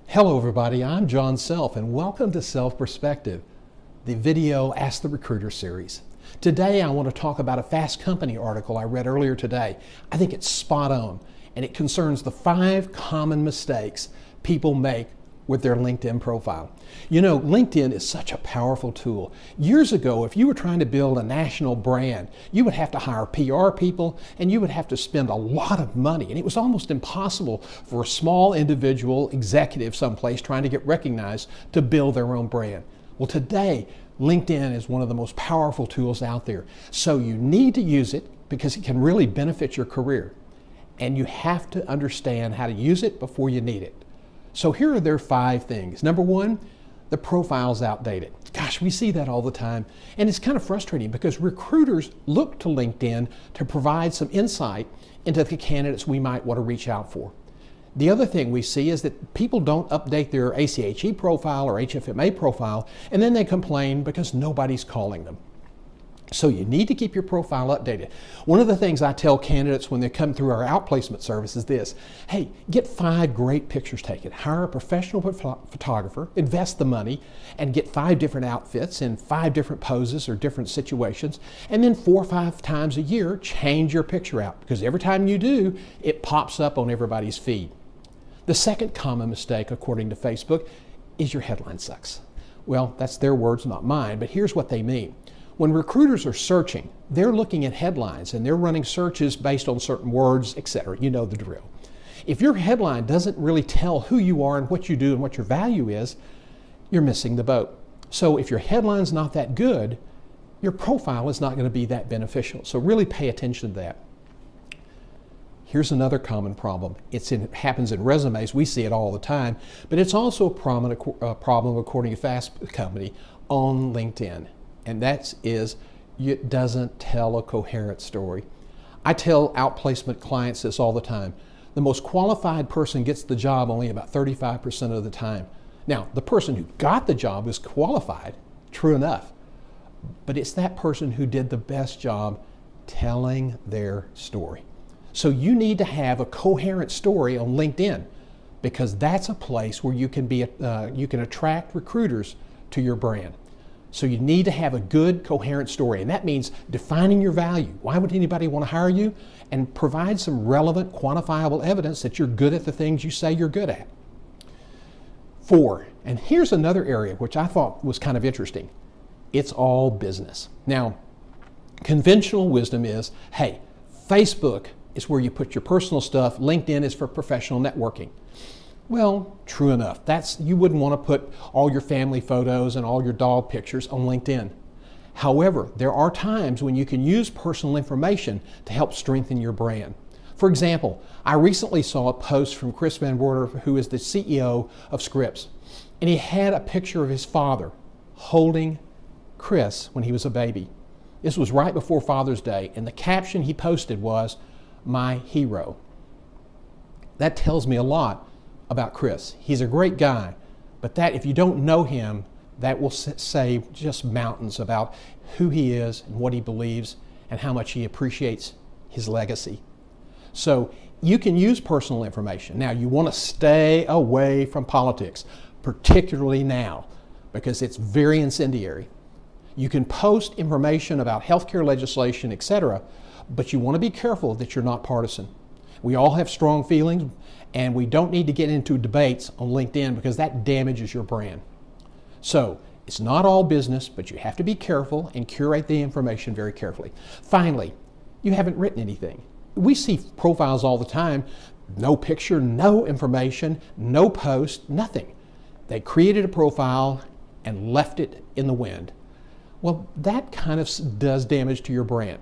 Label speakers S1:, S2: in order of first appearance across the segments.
S1: Hello everybody, I'm John Self and welcome to Self Perspective, the video Ask the Recruiter series. Today I want to talk about a Fast Company article I read earlier today. I think it's spot on and it concerns the 5 common mistakes people make with their LinkedIn profile. You know, LinkedIn is such a powerful tool. Years ago, if you were trying to build a national brand, you would have to hire PR people and you would have to spend a lot of money. And it was almost impossible for a small individual executive someplace trying to get recognized to build their own brand. Well, today, LinkedIn is one of the most powerful tools out there. So you need to use it because it can really benefit your career. And you have to understand how to use it before you need it. So here are their 5 things. Number 1, the profile's outdated. Gosh, we see that all the time. And it's kind of frustrating because recruiters look to LinkedIn to provide some insight into the candidates we might want to reach out for. The other thing we see is that people don't update their ACHE profile or HFMA profile, and then they complain because nobody's calling them. So you need to keep your profile updated. One of the things I tell candidates when they come through our outplacement service is this: hey, get 5 great pictures taken. Hire a professional photographer, invest the money, and get 5 different outfits in 5 different poses or different situations. And then 4 or 5 times a year, change your picture out, because every time you do, it pops up on everybody's feed. The second common mistake, according to Facebook, is your headline sucks. Well, that's their words, not mine, but here's what they mean. When recruiters are searching, they're looking at headlines and they're running searches based on certain words, etc. You know the drill. If your headline doesn't really tell who you are and what you do and what your value is, you're missing the boat. So if your headline's not that good, your profile is not going to be that beneficial. So really pay attention to that. Here's another common problem. It happens in resumes. We see it all the time, but it's also a problem, according to Fast Company, on LinkedIn. And that is, it doesn't tell a coherent story. I tell outplacement clients this all the time. The most qualified person gets the job only about 35% of the time. Now, the person who got the job is qualified, true enough, but it's that person who did the best job telling their story. So you need to have a coherent story on LinkedIn, because that's a place where you can attract recruiters to your brand. So you need to have a good, coherent story, and that means defining your value. Why would anybody want to hire you? And provide some relevant, quantifiable evidence that you're good at the things you say you're good at. 4, and here's another area which I thought was kind of interesting. It's all business. Now, conventional wisdom is, hey, Facebook is where you put your personal stuff, LinkedIn is for professional networking. Well, true enough. You wouldn't want to put all your family photos and all your dog pictures on LinkedIn. However, there are times when you can use personal information to help strengthen your brand. For example, I recently saw a post from Chris Van Werter, who is the CEO of Scripps, and he had a picture of his father holding Chris when he was a baby. This was right before Father's Day, and the caption he posted was, "My hero." That tells me a lot about Chris. He's a great guy, but if you don't know him, that will say just mountains about who he is and what he believes and how much he appreciates his legacy. So you can use personal information. Now, you want to stay away from politics, particularly now, because it's very incendiary. You can post information about healthcare legislation, etc., but you want to be careful that you're not partisan. We all have strong feelings, and we don't need to get into debates on LinkedIn because that damages your brand. So it's not all business, but you have to be careful and curate the information very carefully. Finally, you haven't written anything. We see profiles all the time, no picture, no information, no post, nothing. They created a profile and left it in the wind. Well, that kind of does damage to your brand.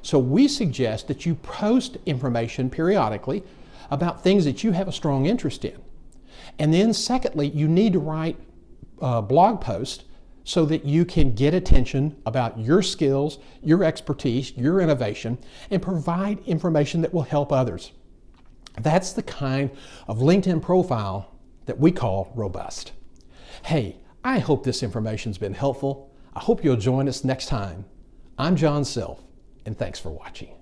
S1: So we suggest that you post information periodically about things that you have a strong interest in. And then secondly, you need to write blog posts so that you can get attention about your skills, your expertise, your innovation, and provide information that will help others. That's the kind of LinkedIn profile that we call robust. Hey, I hope this information's been helpful. I hope you'll join us next time I'm John Self, and thanks for watching.